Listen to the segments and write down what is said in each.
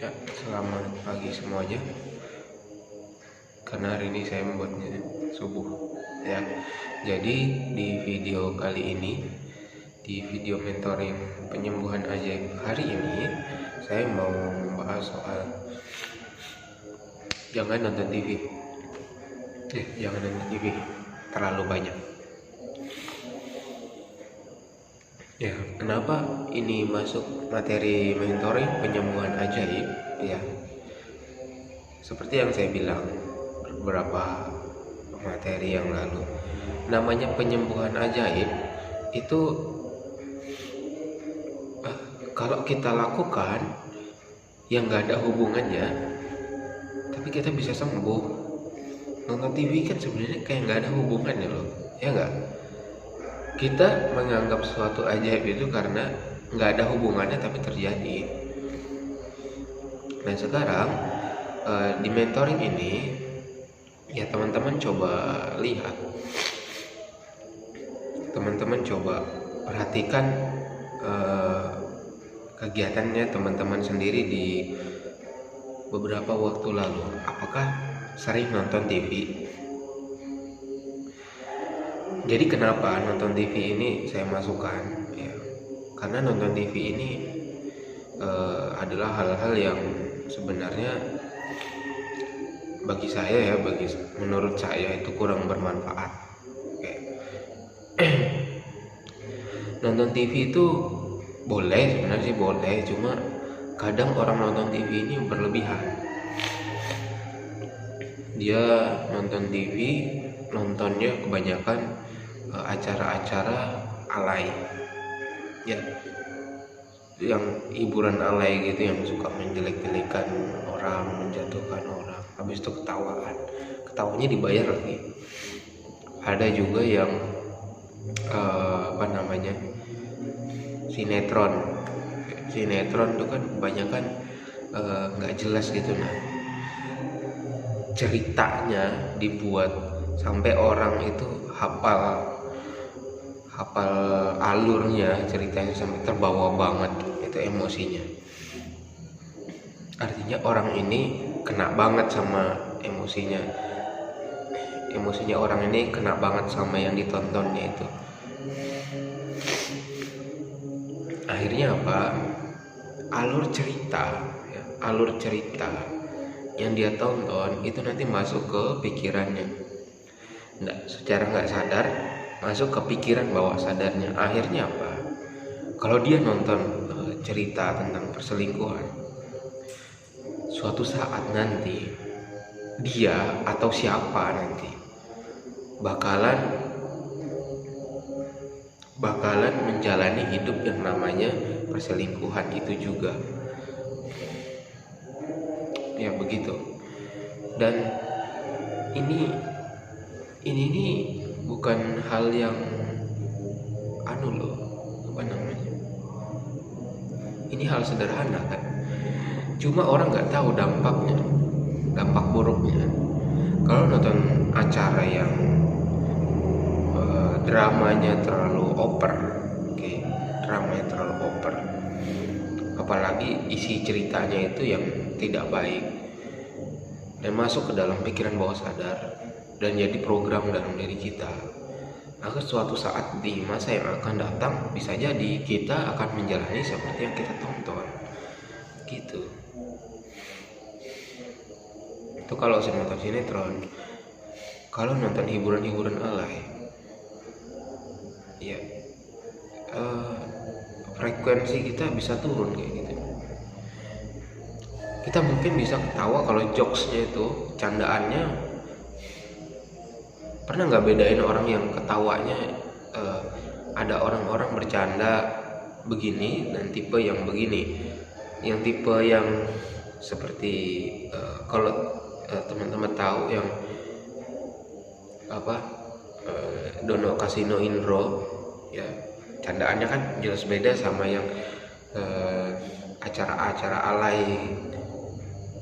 Ya, selamat pagi semuanya. Karena hari ini saya membuatnya subuh. Ya, jadi di video kali ini, di video mentoring penyembuhan ajaib hari ini, saya mau membahas soal jangan nonton TV. Jangan nonton TV terlalu banyak. Ya, kenapa ini masuk materi mentoring penyembuhan ajaib? Ya, seperti yang saya bilang beberapa materi yang lalu, namanya penyembuhan ajaib itu kalau kita lakukan yang nggak ada hubungannya, tapi kita bisa sembuh. Nonton TV kan sebenarnya kayak nggak ada hubungannya loh, ya nggak? Kita menganggap suatu ajaib itu karena nggak ada hubungannya tapi terjadi. Nah sekarang di mentoring ini ya teman-teman coba lihat, teman-teman coba perhatikan kegiatannya teman-teman sendiri di beberapa waktu lalu. Apakah sering nonton TV? Jadi kenapa nonton TV ini saya masukkan ya? Karena nonton TV ini adalah hal-hal yang sebenarnya menurut saya itu kurang bermanfaat. Nonton TV itu boleh, sebenarnya sih boleh, cuma kadang orang nonton TV ini berlebihan. Dia nonton TV, nontonnya kebanyakan acara-acara alay, ya, yang hiburan alay gitu, yang suka menjelek-jelekan orang, menjatuhkan orang, habis itu ketawanya dibayar lagi. Ada juga yang sinetron itu kan kebanyakan nggak jelas gitu. Nah ceritanya dibuat sampai orang itu hafal alurnya, ceritanya sampai terbawa banget itu emosinya. Artinya orang ini kena banget sama emosinya orang ini kena banget sama yang ditontonnya itu. Akhirnya apa? Alur cerita yang dia tonton itu nanti masuk ke pikirannya. Secara nggak sadar masuk ke pikiran bawah sadarnya. Akhirnya apa? Kalau dia nonton cerita tentang perselingkuhan, suatu saat nanti dia atau siapa nanti bakalan menjalani hidup yang namanya perselingkuhan itu juga. Ya begitu. Dan ini bukan hal yang ini hal sederhana kan, cuma orang nggak tahu dampak buruknya. Kalau nonton acara yang dramanya terlalu over, apalagi isi ceritanya itu yang tidak baik dan masuk ke dalam pikiran bawah sadar dan jadi program dalam diri kita, maka suatu saat di masa yang akan datang bisa jadi kita akan menjalani seperti yang kita tonton gitu. Itu kalau nonton sinetron. Kalau nonton hiburan alay, ya frekuensi kita bisa turun kayak gitu. Kita mungkin bisa ketawa kalau jokesnya itu, candaannya, pernah nggak bedain orang yang ketawanya ada orang-orang bercanda begini dan tipe yang begini. Yang tipe yang seperti kalau teman-teman tahu yang Dono Kasino Indro, ya candaannya kan jelas beda sama yang acara-acara alay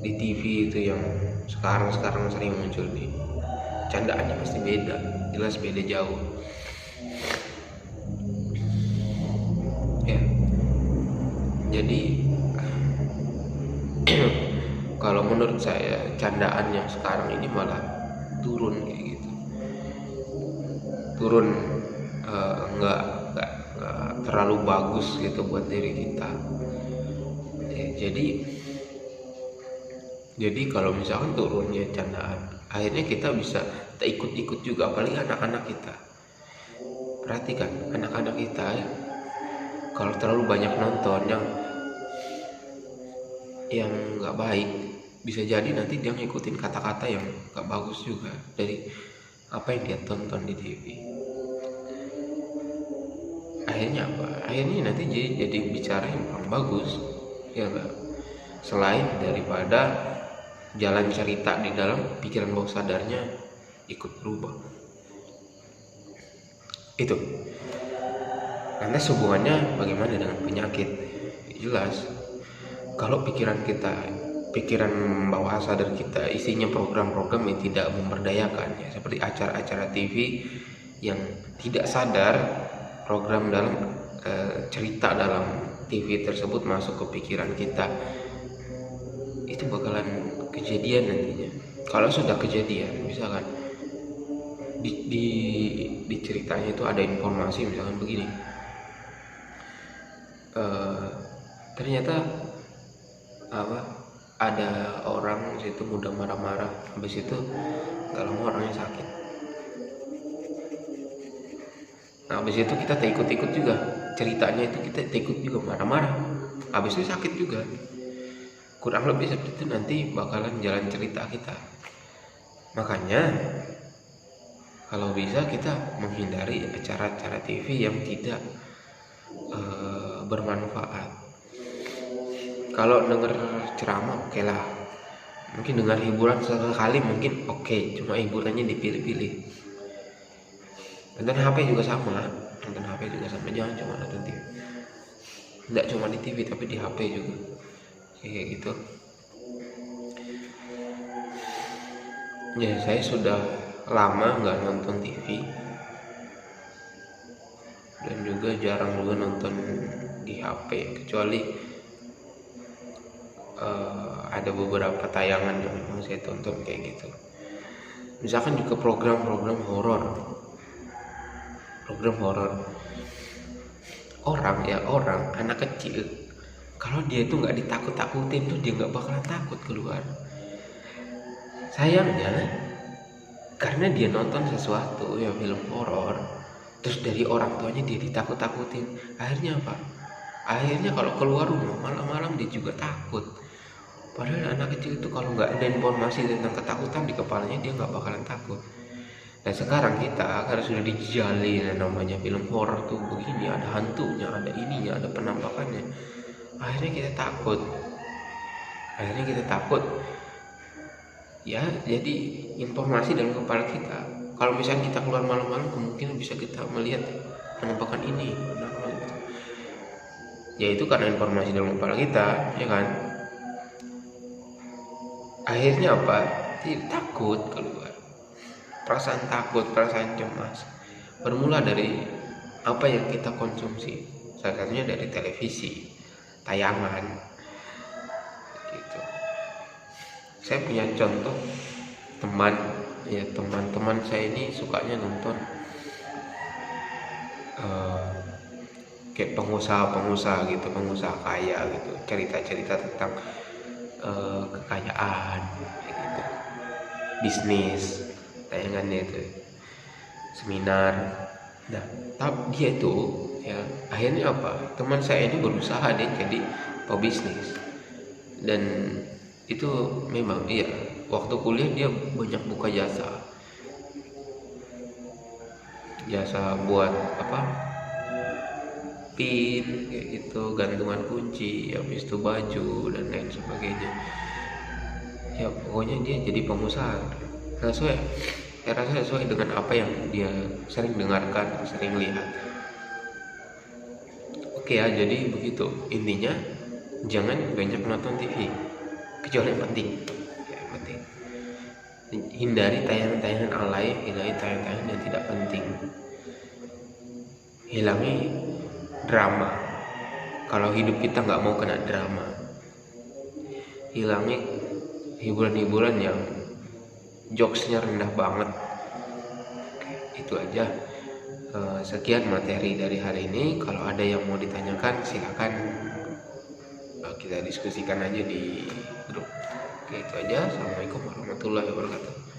di TV itu yang sekarang sering muncul nih. Candaannya pasti beda, jelas beda jauh. Ya, jadi kalau menurut saya candaan yang sekarang ini malah turun kayak gitu, turun, nggak terlalu bagus gitu buat diri kita. Jadi kalau misalkan turunnya candaan, akhirnya kita ikut-ikut juga, apalagi anak-anak kita. Perhatikan anak-anak kita ya, kalau terlalu banyak nonton yang nggak baik, bisa jadi nanti dia ngikutin kata-kata yang nggak bagus juga dari apa yang dia tonton di TV. Akhirnya apa? Akhirnya nanti jadi bicara yang kurang bagus, ya nggak? Selain daripada jalan cerita di dalam pikiran bawah sadarnya ikut berubah. Itu lantas hubungannya bagaimana dengan penyakit? Jelas, kalau pikiran bawah sadar kita isinya program-program yang tidak memberdayakan, ya, seperti acara-acara TV yang tidak sadar program dalam cerita dalam TV tersebut masuk ke pikiran kita, itu bakalan kejadian nantinya. Kalau sudah kejadian, misalkan di ceritanya itu ada informasi misalkan begini, ternyata ada orang situ mudah marah-marah, habis itu nggak lama orangnya sakit. Nah, habis itu kita ikut-ikut juga ceritanya, itu kita ikut juga marah-marah, habis itu sakit juga. Kurang lebih seperti itu nanti bakalan jalan cerita kita. Makanya kalau bisa kita menghindari acara-acara TV yang tidak bermanfaat. Kalau denger ceramah oke lah, mungkin dengar hiburan sekali mungkin oke, cuma hiburannya dipilih-pilih. Nonton HP juga sama, jangan cuma nonton TV. Tidak cuma di TV tapi di HP juga, kayak gitu. Ya, saya sudah lama nggak nonton TV dan juga jarang juga nonton di HP, kecuali ada beberapa tayangan yang memang saya tonton kayak gitu. Misalkan juga program horor. Orang anak kecil, kalau dia itu nggak ditakut-takutin tuh dia nggak bakalan takut keluar. Sayangnya karena dia nonton sesuatu yang film horor, terus dari orang tuanya dia ditakut-takutin, akhirnya apa? Akhirnya kalau keluar rumah malam-malam dia juga takut. Padahal anak kecil itu kalau nggak ada informasi tentang ketakutan di kepalanya, dia nggak bakalan takut. Nah sekarang kita karena sudah dijalin namanya film horor tuh begini, ada hantunya, ada ininya, ada penampakannya, akhirnya kita takut. Ya, jadi informasi dalam kepala kita, kalau misalnya kita keluar malam-malam, kemungkinan bisa kita melihat penampakan ini, penampakan itu. Ya itu karena informasi dalam kepala kita, ya kan? Akhirnya apa? Takut keluar. Perasaan takut, perasaan cemas bermula dari apa yang kita konsumsi. Salah satunya dari televisi, tayangan, gitu. Saya punya contoh teman saya ini sukanya nonton kayak pengusaha gitu, pengusaha kaya gitu, cerita-cerita tentang kekayaan gitu, bisnis, tayangannya itu seminar. Nah, tapi dia itu ya akhirnya apa? Teman saya ini berusaha dia jadi pebisnis, dan itu memang iya, waktu kuliah dia banyak buka jasa buat pin kayak gitu, gantungan kunci, habis itu baju dan lain sebagainya. Ya pokoknya dia jadi pengusaha. Saya rasa sesuai dengan apa yang dia sering dengarkan, sering lihat. Oke ya, jadi begitu intinya. Jangan banyak nonton TV kecuali yang penting. Hindari tayangan-tayangan alay, hindari tayangan-tayangan yang tidak penting. Hilangi drama. Kalau hidup kita nggak mau kena drama, hiburan-hiburan yang jokesnya rendah banget. Oke, itu aja. Sekian materi dari hari ini. Kalau ada yang mau ditanyakan silakan kita diskusikan aja di grup. Oke, itu aja. Assalamualaikum warahmatullahi wabarakatuh.